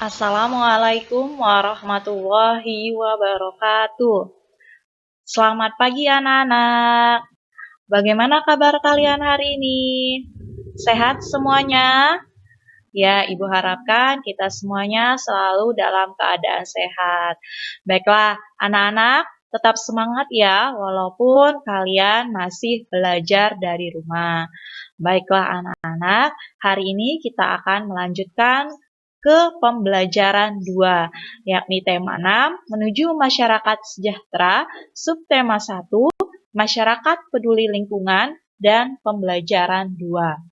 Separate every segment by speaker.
Speaker 1: Assalamualaikum warahmatullahi wabarakatuh. Selamat pagi anak-anak. Bagaimana kabar kalian hari ini? Sehat semuanya? Ya, Ibu harapkan kita semuanya selalu dalam keadaan sehat. Baiklah, anak-anak, tetap semangat ya, walaupun kalian masih belajar dari rumah. Baiklah anak-anak, hari ini kita akan melanjutkan ke pembelajaran 2, yakni tema 6, menuju masyarakat sejahtera, subtema 1, masyarakat peduli lingkungan, dan pembelajaran 2.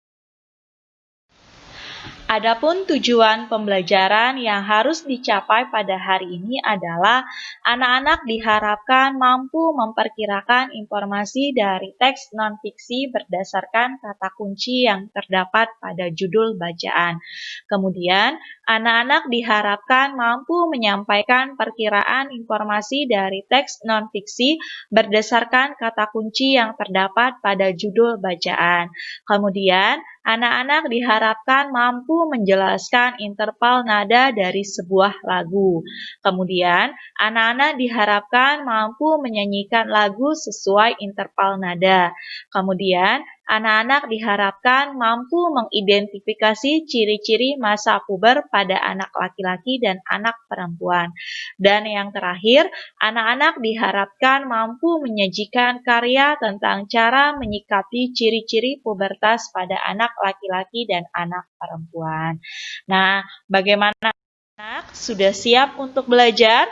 Speaker 1: Adapun tujuan pembelajaran yang harus dicapai pada hari ini adalah anak-anak diharapkan mampu memperkirakan informasi dari teks non-fiksi berdasarkan kata kunci yang terdapat pada judul bacaan. Kemudian, anak-anak diharapkan mampu menyampaikan perkiraan informasi dari teks non-fiksi berdasarkan kata kunci yang terdapat pada judul bacaan. Kemudian, anak-anak diharapkan mampu menjelaskan interval nada dari sebuah lagu. Kemudian, anak-anak diharapkan mampu menyanyikan lagu sesuai interval nada. Kemudian, anak-anak diharapkan mampu mengidentifikasi ciri-ciri masa puber pada anak laki-laki dan anak perempuan. Dan yang terakhir, anak-anak diharapkan mampu menyajikan karya tentang cara menyikapi ciri-ciri pubertas pada anak laki-laki dan anak perempuan. Nah, bagaimana anak? Sudah siap untuk belajar?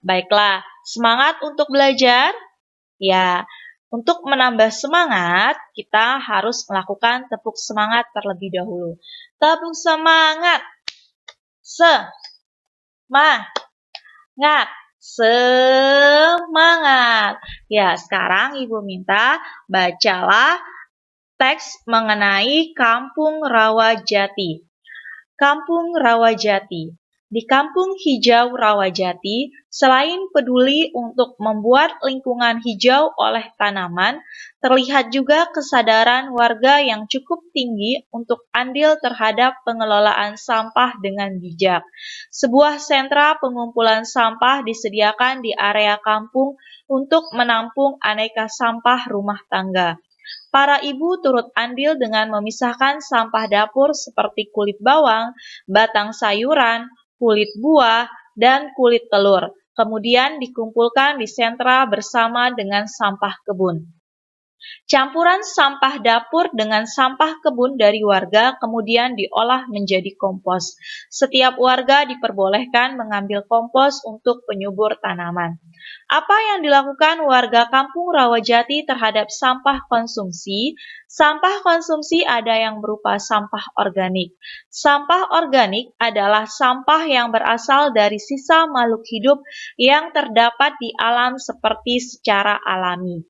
Speaker 1: Baiklah, semangat untuk belajar? Ya, untuk menambah semangat, kita harus melakukan tepuk semangat terlebih dahulu. Tepuk semangat. Semangat. Semangat. Ya, sekarang Ibu minta bacalah teks mengenai Kampung Rawajati. Kampung Rawajati. Di Kampung Hijau Rawajati, selain peduli untuk membuat lingkungan hijau oleh tanaman, terlihat juga kesadaran warga yang cukup tinggi untuk andil terhadap pengelolaan sampah dengan bijak. Sebuah sentra pengumpulan sampah disediakan di area kampung untuk menampung aneka sampah rumah tangga. Para ibu turut andil dengan memisahkan sampah dapur seperti kulit bawang, batang sayuran, kulit buah, dan kulit telur. Kemudian dikumpulkan di sentra bersama dengan sampah kebun. Campuran sampah dapur dengan sampah kebun dari warga kemudian diolah menjadi kompos. Setiap warga diperbolehkan mengambil kompos untuk penyubur tanaman. Apa yang dilakukan warga Kampung Rawajati terhadap sampah konsumsi? Sampah konsumsi ada yang berupa sampah organik. Sampah organik adalah sampah yang berasal dari sisa makhluk hidup yang terdapat di alam seperti secara alami,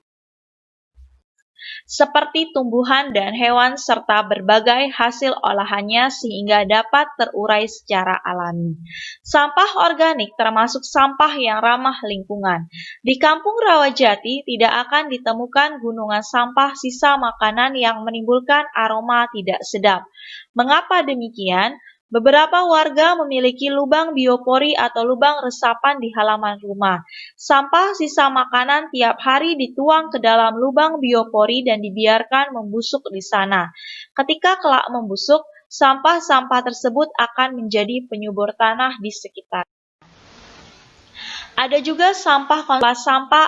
Speaker 1: seperti tumbuhan dan hewan serta berbagai hasil olahannya sehingga dapat terurai secara alami. Sampah organik termasuk sampah yang ramah lingkungan. Di Kampung Rawajati tidak akan ditemukan gunungan sampah sisa makanan yang menimbulkan aroma tidak sedap. Mengapa demikian? Beberapa warga memiliki lubang biopori atau lubang resapan di halaman rumah. Sampah sisa makanan tiap hari dituang ke dalam lubang biopori dan dibiarkan membusuk di sana. Ketika kelak membusuk, sampah-sampah tersebut akan menjadi penyubur tanah di sekitar. Ada juga sampah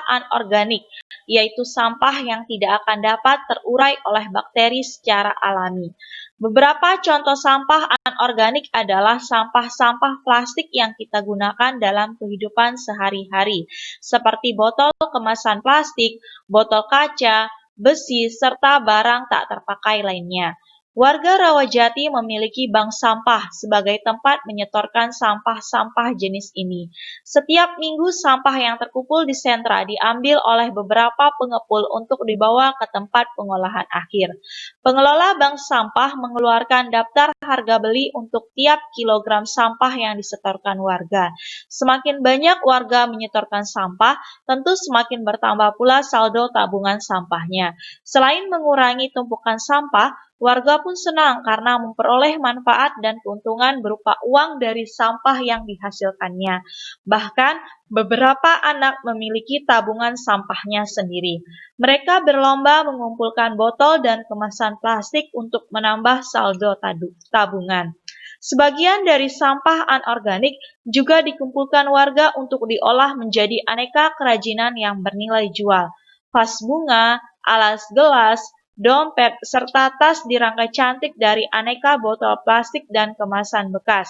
Speaker 1: anorganik, yaitu sampah yang tidak akan dapat terurai oleh bakteri secara alami. Beberapa contoh sampah anorganik adalah sampah-sampah plastik yang kita gunakan dalam kehidupan sehari-hari, seperti botol kemasan plastik, botol kaca, besi, serta barang tak terpakai lainnya. Warga Rawajati memiliki bank sampah sebagai tempat menyetorkan sampah-sampah jenis ini. Setiap minggu sampah yang terkumpul di sentra diambil oleh beberapa pengepul untuk dibawa ke tempat pengolahan akhir. Pengelola bank sampah mengeluarkan daftar harga beli untuk tiap kilogram sampah yang disetorkan warga. Semakin banyak warga menyetorkan sampah, tentu semakin bertambah pula saldo tabungan sampahnya. Selain mengurangi tumpukan sampah, Warga pun senang karena memperoleh manfaat dan keuntungan berupa uang dari sampah yang dihasilkannya. Bahkan, beberapa anak memiliki tabungan sampahnya sendiri. Mereka berlomba mengumpulkan botol dan kemasan plastik untuk menambah saldo tabungan. Sebagian dari sampah anorganik juga dikumpulkan warga untuk diolah menjadi aneka kerajinan yang bernilai jual. Vas bunga, alas gelas, dompet, serta tas dirangkai cantik dari aneka botol plastik dan kemasan bekas.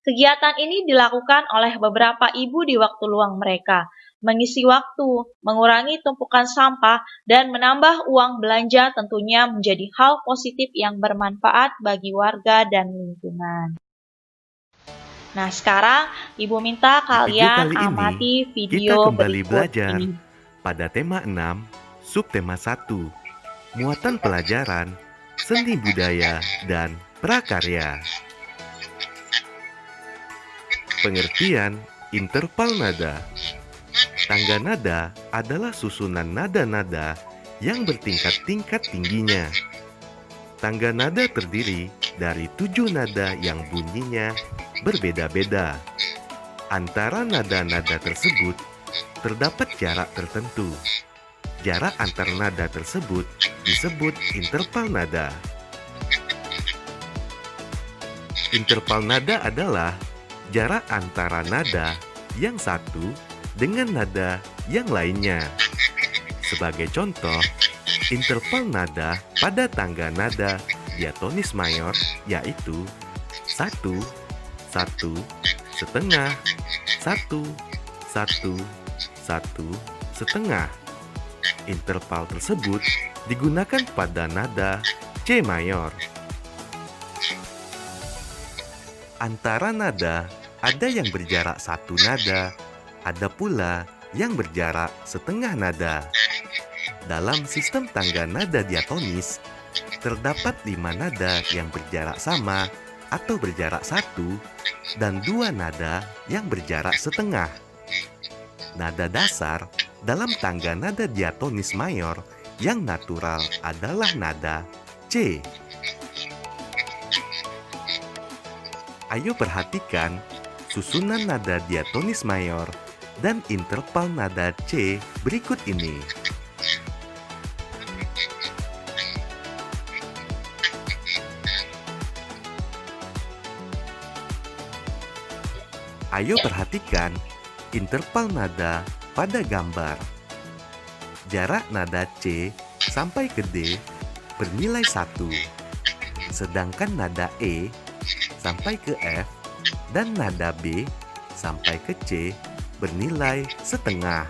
Speaker 1: Kegiatan ini dilakukan oleh beberapa ibu di waktu luang mereka, mengisi waktu, mengurangi tumpukan sampah, dan menambah uang belanja tentunya menjadi hal positif yang bermanfaat bagi warga dan lingkungan. Nah, sekarang Ibu minta
Speaker 2: Di video
Speaker 1: kalian
Speaker 2: kali ini,
Speaker 1: amati
Speaker 2: kita
Speaker 1: video
Speaker 2: kembali
Speaker 1: berikut
Speaker 2: belajar
Speaker 1: ini.
Speaker 2: pada tema 6, subtema 1, muatan pelajaran, seni budaya, dan prakarya. Pengertian interval nada. Tangga nada adalah susunan nada-nada yang bertingkat-tingkat tingginya. Tangga nada terdiri dari 7 nada yang bunyinya berbeda-beda. Antara nada-nada tersebut terdapat jarak tertentu. Jarak antar nada tersebut disebut interval nada. Interval nada adalah jarak antara nada yang satu dengan nada yang lainnya. Sebagai contoh, interval nada pada tangga nada diatonis mayor yaitu 1, 1, setengah, 1, 1, 1, setengah. Interval tersebut digunakan pada nada C mayor. Antara nada ada yang berjarak satu nada, ada pula yang berjarak setengah nada. Dalam sistem tangga nada diatonis, terdapat 5 nada yang berjarak sama atau berjarak 1 dan 2 nada yang berjarak setengah. Nada dasar dalam tangga nada diatonis mayor yang natural adalah nada C. Ayo perhatikan susunan nada diatonis mayor dan interval nada C berikut ini. Ayo perhatikan interval nada pada gambar. Jarak nada C sampai ke D bernilai 1, sedangkan nada E sampai ke F dan nada B sampai ke C bernilai setengah.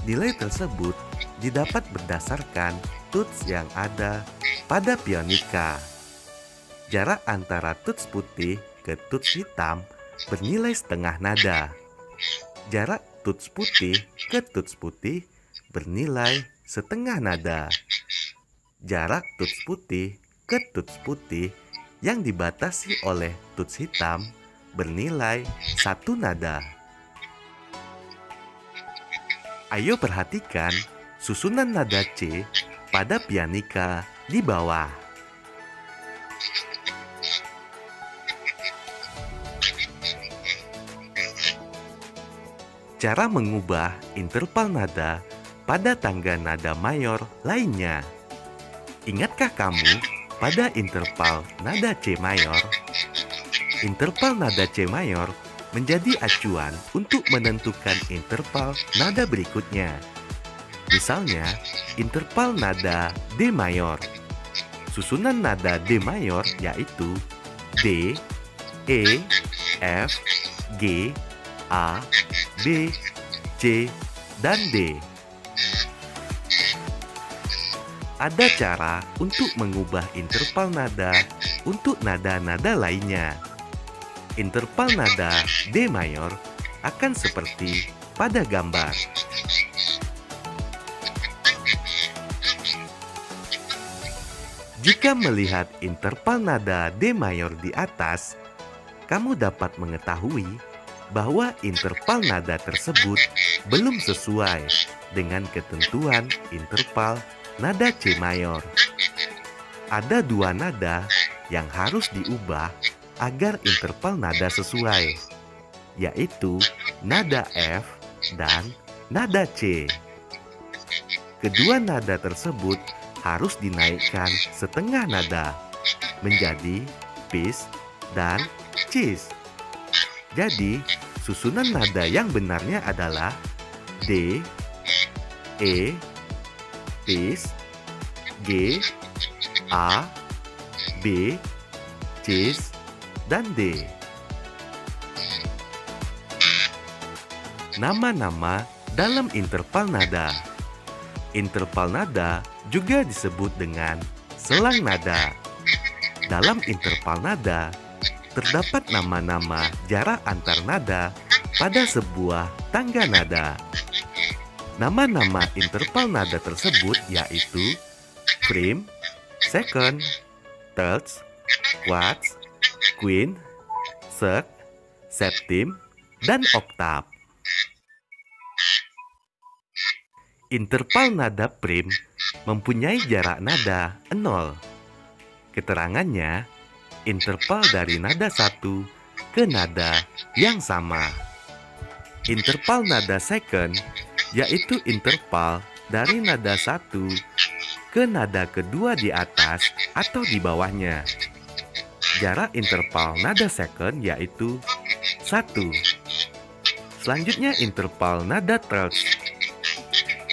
Speaker 2: Nilai tersebut didapat berdasarkan tuts yang ada pada pionika. Jarak antara tuts putih ke tuts hitam bernilai setengah nada. Jarak tuts putih ke tuts putih bernilai setengah nada. Jarak tuts putih ke tuts putih yang dibatasi oleh tuts hitam bernilai 1 nada. Ayo perhatikan susunan nada C pada pianika di bawah. Cara mengubah interval nada pada tangga nada mayor lainnya. Ingatkah kamu pada interval nada C mayor? Interval nada C mayor menjadi acuan untuk menentukan interval nada berikutnya. Misalnya, interval nada D mayor. Susunan nada D mayor yaitu D, E, F, G, A, B, C, dan D. Ada cara untuk mengubah interval nada untuk nada-nada lainnya. Interval nada D mayor akan seperti pada gambar. Jika melihat interval nada D mayor di atas, kamu dapat mengetahui bahwa interval nada tersebut belum sesuai dengan ketentuan interval nada C mayor. Ada dua nada yang harus diubah agar interval nada sesuai, yaitu nada F dan nada C. Kedua nada tersebut harus dinaikkan setengah nada menjadi pis dan cis. Jadi, susunan nada yang benarnya adalah D, E, pis, G, A, B, cis, dan D. Nama-nama dalam interval nada. Interval nada juga disebut dengan selang nada. Dalam interval nada, terdapat nama-nama jarak antar nada pada sebuah tangga nada. Nama-nama interval nada tersebut yaitu prime, second, terce, quarts, quint, sek, septim, dan oktav. Interval nada prim mempunyai jarak nada 0. Keterangannya, interval dari nada satu ke nada yang sama. Interval nada second yaitu interval dari nada satu ke nada kedua di atas atau di bawahnya. Jarak interval nada second yaitu 1. Selanjutnya interval nada terce.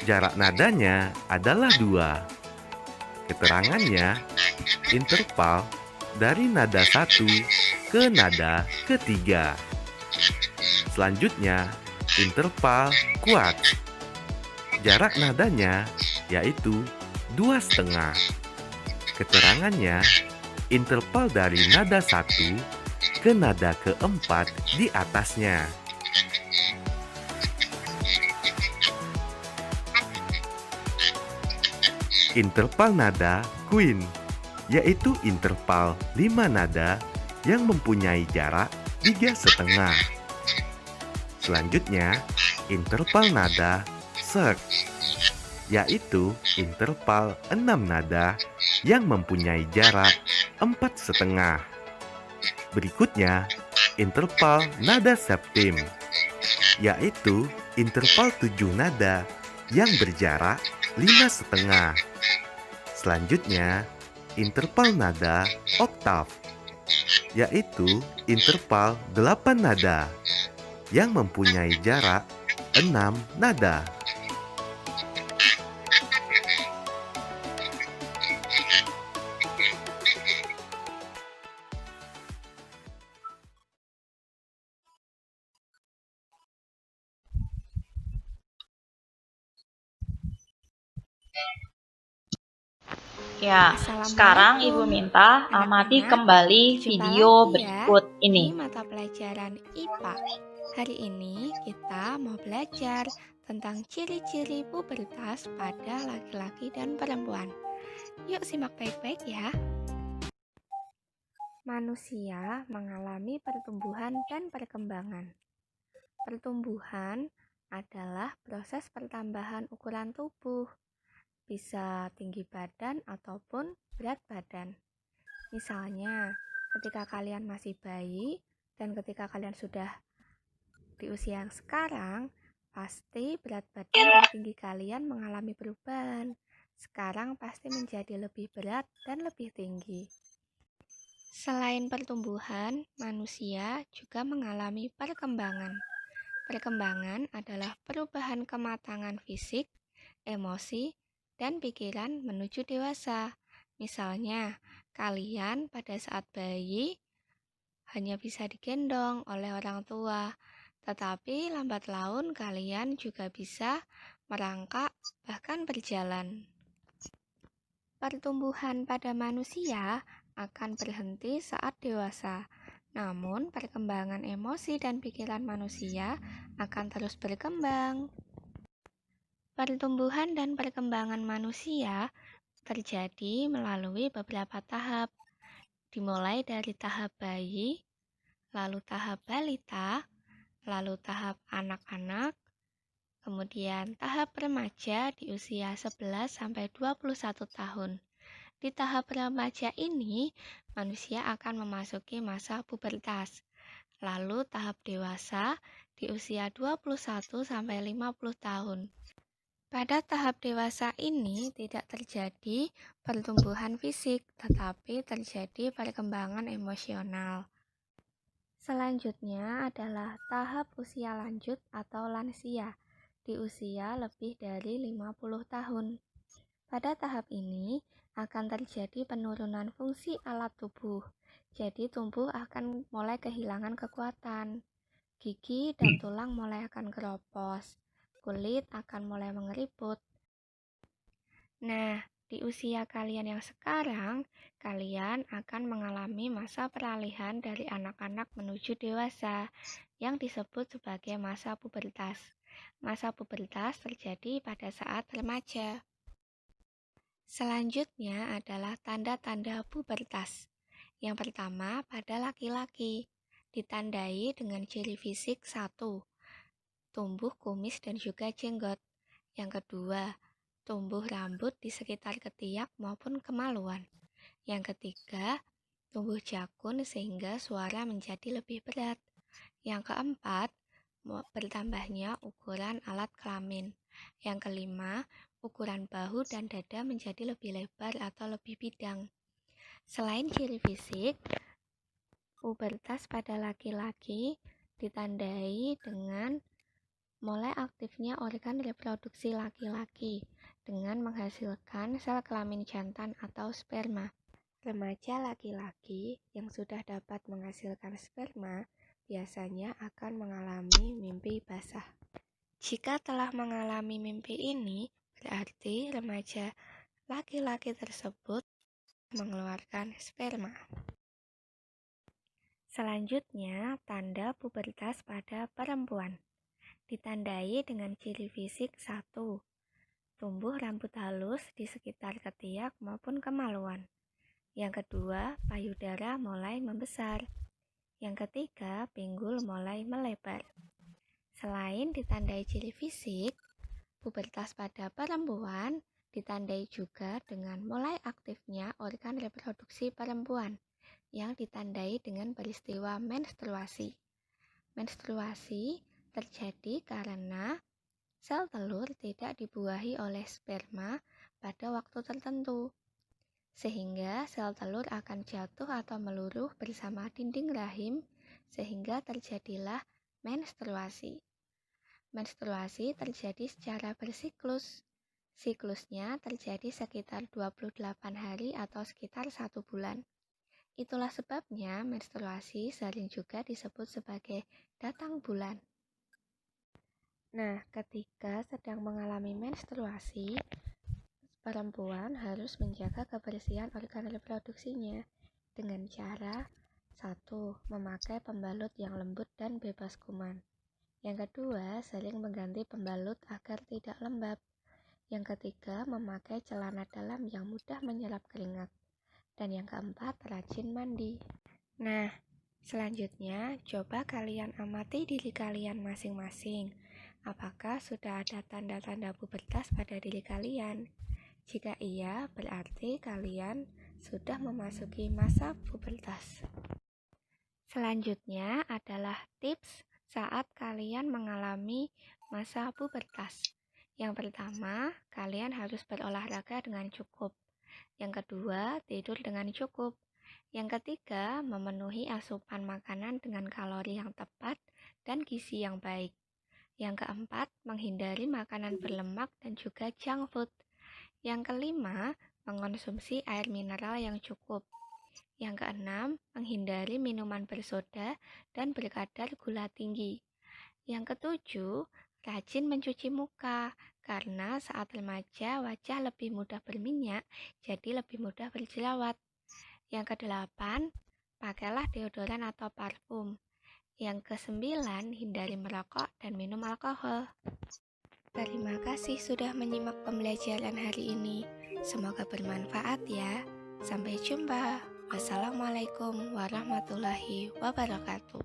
Speaker 2: Jarak nadanya adalah 2. Keterangannya, interval dari nada 1 ke nada ketiga. Selanjutnya, interval quarts. Jarak nadanya yaitu 2,5. Keterangannya, interval dari nada 1 ke nada keempat di atasnya. Interval nada quint, yaitu interval 5 nada yang mempunyai jarak 3,5. Selanjutnya, interval nada sek, yaitu interval 6 nada yang mempunyai jarak 4,5. Berikutnya, interval nada septim, yaitu interval 7 nada yang berjarak 5,5. Selanjutnya, interval nada oktav, yaitu interval 8 nada yang mempunyai jarak 6 nada.
Speaker 1: Ya, sekarang Ibu minta amati kembali video berikut
Speaker 3: Ini
Speaker 1: ini.
Speaker 3: mata pelajaran IPA. Hari ini kita mau belajar tentang ciri-ciri pubertas pada laki-laki dan perempuan. Yuk simak baik-baik ya. Manusia mengalami pertumbuhan dan perkembangan. Pertumbuhan adalah proses pertambahan ukuran tubuh, bisa tinggi badan ataupun berat badan. Misalnya, ketika kalian masih bayi dan ketika kalian sudah di usia yang sekarang, pasti berat badan dan tinggi kalian mengalami perubahan. Sekarang pasti menjadi lebih berat dan lebih tinggi. Selain pertumbuhan, manusia juga mengalami perkembangan. Perkembangan adalah perubahan kematangan fisik, emosi, dan pikiran menuju dewasa. Misalnya, kalian pada saat bayi hanya bisa digendong oleh orang tua, tetapi lambat laun kalian juga bisa merangkak, bahkan berjalan. Pertumbuhan pada manusia akan berhenti saat dewasa, namun perkembangan emosi dan pikiran manusia akan terus berkembang. Pertumbuhan dan perkembangan manusia terjadi melalui beberapa tahap, dimulai dari tahap bayi, lalu tahap balita, lalu tahap anak-anak, kemudian tahap remaja di usia 11-21 tahun. Di tahap remaja ini, manusia akan memasuki masa pubertas. Lalu tahap dewasa di usia 21-50 tahun. Pada tahap dewasa ini tidak terjadi pertumbuhan fisik, tetapi terjadi perkembangan emosional. Selanjutnya adalah tahap usia lanjut atau lansia di usia lebih dari 50 tahun. Pada tahap ini akan terjadi penurunan fungsi alat tubuh. Jadi tubuh akan mulai kehilangan kekuatan. Gigi dan tulang mulai akan keropos. Kulit akan mulai mengeriput. Nah, di usia kalian yang sekarang, kalian akan mengalami masa peralihan dari anak-anak menuju dewasa yang disebut sebagai masa pubertas. Masa pubertas terjadi pada saat remaja. Selanjutnya adalah tanda-tanda pubertas. Yang pertama pada laki-laki, ditandai dengan ciri fisik 1, tumbuh kumis dan juga jenggot. Yang kedua, tumbuh rambut di sekitar ketiak maupun kemaluan. Yang ketiga, tumbuh jakun sehingga suara menjadi lebih berat. Yang keempat, bertambahnya ukuran alat kelamin. Yang kelima, ukuran bahu dan dada menjadi lebih lebar atau lebih bidang. Selain ciri fisik, pubertas pada laki-laki ditandai dengan mulai aktifnya organ reproduksi laki-laki dengan menghasilkan sel kelamin jantan atau sperma. Remaja laki-laki yang sudah dapat menghasilkan sperma biasanya akan mengalami mimpi basah. Jika telah mengalami mimpi ini, berarti remaja laki-laki tersebut mengeluarkan sperma. Selanjutnya, tanda pubertas pada perempuan. Ditandai dengan ciri fisik 1, tumbuh rambut halus di sekitar ketiak maupun kemaluan. Yang kedua, payudara mulai membesar. Yang ketiga, pinggul mulai melebar. Selain ditandai ciri fisik, pubertas pada perempuan ditandai juga dengan mulai aktifnya organ reproduksi perempuan yang ditandai dengan peristiwa menstruasi. Menstruasi terjadi karena sel telur tidak dibuahi oleh sperma pada waktu tertentu, sehingga sel telur akan jatuh atau meluruh bersama dinding rahim sehingga terjadilah menstruasi. Menstruasi terjadi secara bersiklus. Siklusnya terjadi sekitar 28 hari atau sekitar 1 bulan. Itulah sebabnya menstruasi sering juga disebut sebagai datang bulan. Nah, ketika sedang mengalami menstruasi, perempuan harus menjaga kebersihan organ reproduksinya dengan cara 1. Memakai pembalut yang lembut dan bebas kuman. Yang kedua, sering mengganti pembalut agar tidak lembab. Yang ketiga, memakai celana dalam yang mudah menyerap keringat. Dan yang keempat, rajin mandi. Nah, selanjutnya coba kalian amati diri kalian masing-masing. Apakah sudah ada tanda-tanda pubertas pada diri kalian? Jika iya, berarti kalian sudah memasuki masa pubertas. Selanjutnya adalah tips saat kalian mengalami masa pubertas. Yang pertama, kalian harus berolahraga dengan cukup. Yang kedua, tidur dengan cukup. Yang ketiga, memenuhi asupan makanan dengan kalori yang tepat dan gizi yang baik. Yang keempat, menghindari makanan berlemak dan juga junk food. Yang kelima, mengonsumsi air mineral yang cukup. Yang keenam, menghindari minuman bersoda dan berkadar gula tinggi. Yang ketujuh, rajin mencuci muka, karena saat remaja wajah lebih mudah berminyak, jadi lebih mudah berjerawat. Yang kedelapan, pakailah deodoran atau parfum. Yang kesembilan, hindari merokok dan minum alkohol. Terima kasih sudah menyimak pembelajaran hari ini. Semoga bermanfaat ya. Sampai jumpa. Wassalamualaikum warahmatullahi wabarakatuh.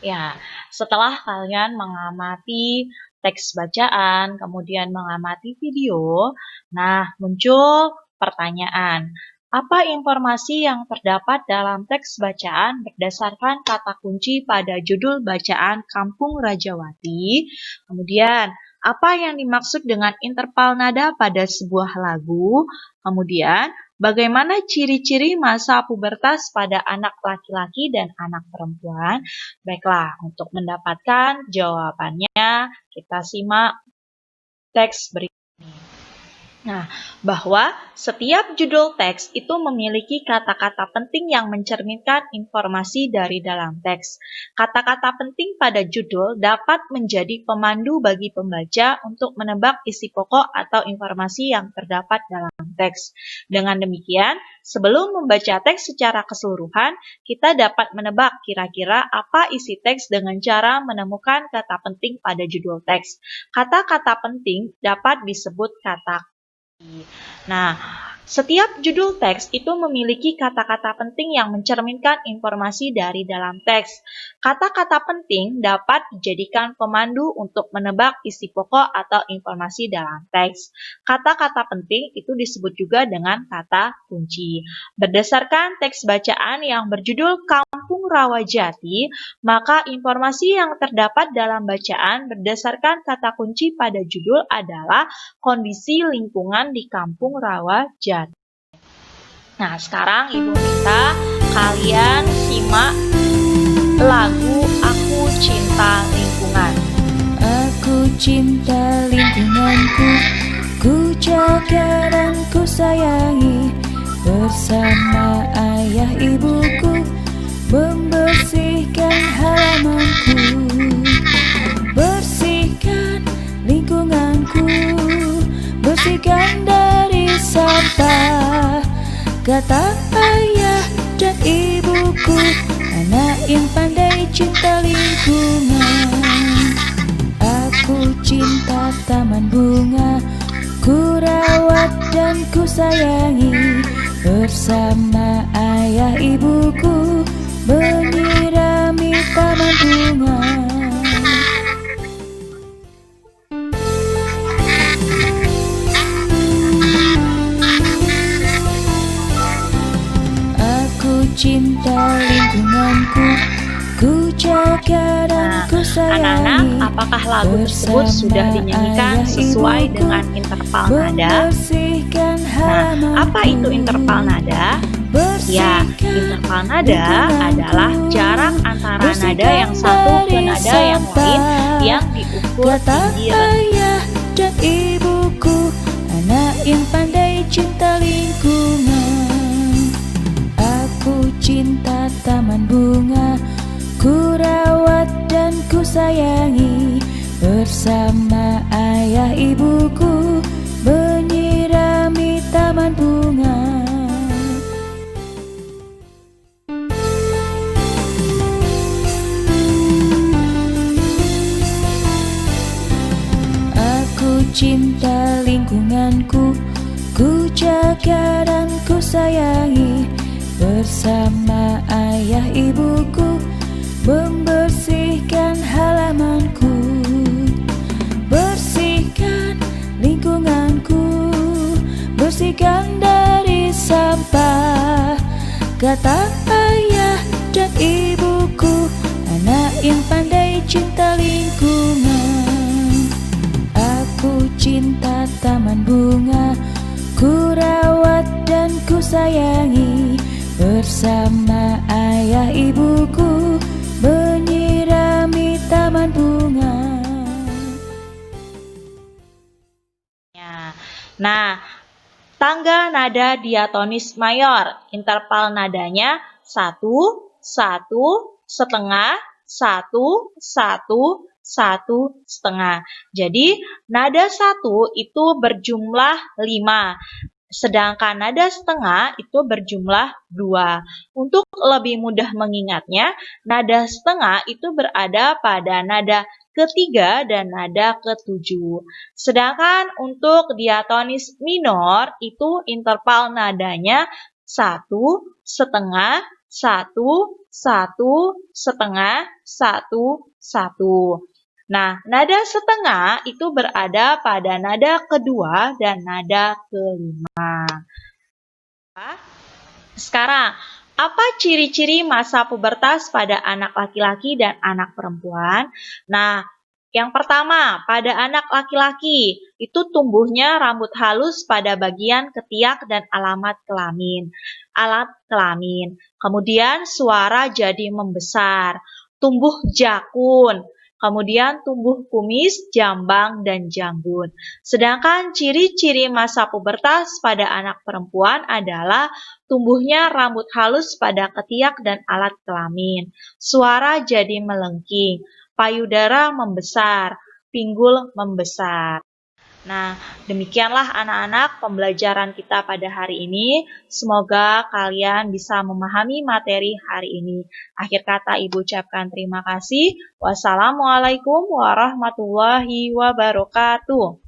Speaker 1: Ya, setelah kalian mengamati teks bacaan, kemudian mengamati video, nah muncul pertanyaan. Apa informasi yang terdapat dalam teks bacaan berdasarkan kata kunci pada judul bacaan Kampung Rajawati? Kemudian, apa yang dimaksud dengan interval nada pada sebuah lagu? Kemudian, bagaimana ciri-ciri masa pubertas pada anak laki-laki dan anak perempuan? Baiklah, untuk mendapatkan jawabannya, kita simak teks berikut ini. Nah, bahwa setiap judul teks itu memiliki kata-kata penting yang mencerminkan informasi dari dalam teks. Kata-kata penting pada judul dapat menjadi pemandu bagi pembaca untuk menebak isi pokok atau informasi yang terdapat dalam teks. Dengan demikian, sebelum membaca teks secara keseluruhan, kita dapat menebak kira-kira apa isi teks dengan cara menemukan kata penting pada judul teks. Kata-kata penting dapat disebut kata. Nah, setiap judul teks itu memiliki kata-kata penting yang mencerminkan informasi dari dalam teks. Kata-kata penting dapat dijadikan pemandu untuk menebak isi pokok atau informasi dalam teks. Kata-kata penting itu disebut juga dengan kata kunci. Berdasarkan teks bacaan yang berjudul Kampung Rawajati, maka informasi yang terdapat dalam bacaan berdasarkan kata kunci pada judul adalah kondisi lingkungan di Kampung Rawajati. Nah, sekarang Ibu minta kalian simak lagu Aku Cinta Lingkungan.
Speaker 4: Aku cinta lingkunganku, ku jaga dan ku sayangi. Bersama ayah ibuku, membersihkan halamanku. Bersihkan lingkunganku, bersihkan dari sampah. Kata ayah dan ibuku, anak yang pandai cinta lingkungan. Aku cinta taman bunga, ku rawat dan ku sayangi. Bersama ayah ibuku, menyirami taman bunga. Cinta lingkunganku, ku jaga dan ku sayangi.
Speaker 1: Anak-anak, apakah lagu tersebut sudah dinyanyikan sesuai dengan interval nada? Nah, apa itu interval nada? Ya, interval nada adalah jarak antara nada yang satu ke nada yang lain yang diukur tinggi rendah.
Speaker 4: Ayah dan ibuku, anak yang pandai cinta lingkungan. Aku cinta taman bunga, ku rawat dan ku sayangi. Bersama ayah ibuku, menyirami taman bunga. Aku cinta lingkunganku, ku jaga dan ku sayangi. Bersama ayah ibuku, membersihkan halamanku. Bersihkan lingkunganku, bersihkan dari sampah. Kata ayah dan ibuku, anak yang pandai cinta lingkungan. Aku cinta taman bunga, ku rawat dan ku sayangi. Bersama ayah ibuku, menyirami taman bunga.
Speaker 1: Nah, tangga nada diatonis mayor, interval nadanya 1, 1, setengah, 1, 1, 1, setengah. Jadi, nada 1 itu berjumlah 5. Sedangkan nada setengah itu berjumlah 2. Untuk lebih mudah mengingatnya, nada setengah itu berada pada nada ketiga dan nada ketujuh. Sedangkan untuk diatonis minor itu interval nadanya 1, setengah, 1, 1, setengah, 1, 1. Nah, nada setengah itu berada pada nada kedua dan nada kelima. Sekarang, apa ciri-ciri masa pubertas pada anak laki-laki dan anak perempuan? Nah, yang pertama, pada anak laki-laki, itu tumbuhnya rambut halus pada bagian ketiak dan alat kelamin. Kemudian suara jadi membesar, tumbuh jakun, kemudian tumbuh kumis, jambang, dan janggut. Sedangkan ciri-ciri masa pubertas pada anak perempuan adalah tumbuhnya rambut halus pada ketiak dan alat kelamin, suara jadi melengking, payudara membesar, pinggul membesar. Nah, demikianlah anak-anak pembelajaran kita pada hari ini. Semoga kalian bisa memahami materi hari ini. Akhir kata Ibu ucapkan terima kasih. Wassalamualaikum warahmatullahi wabarakatuh.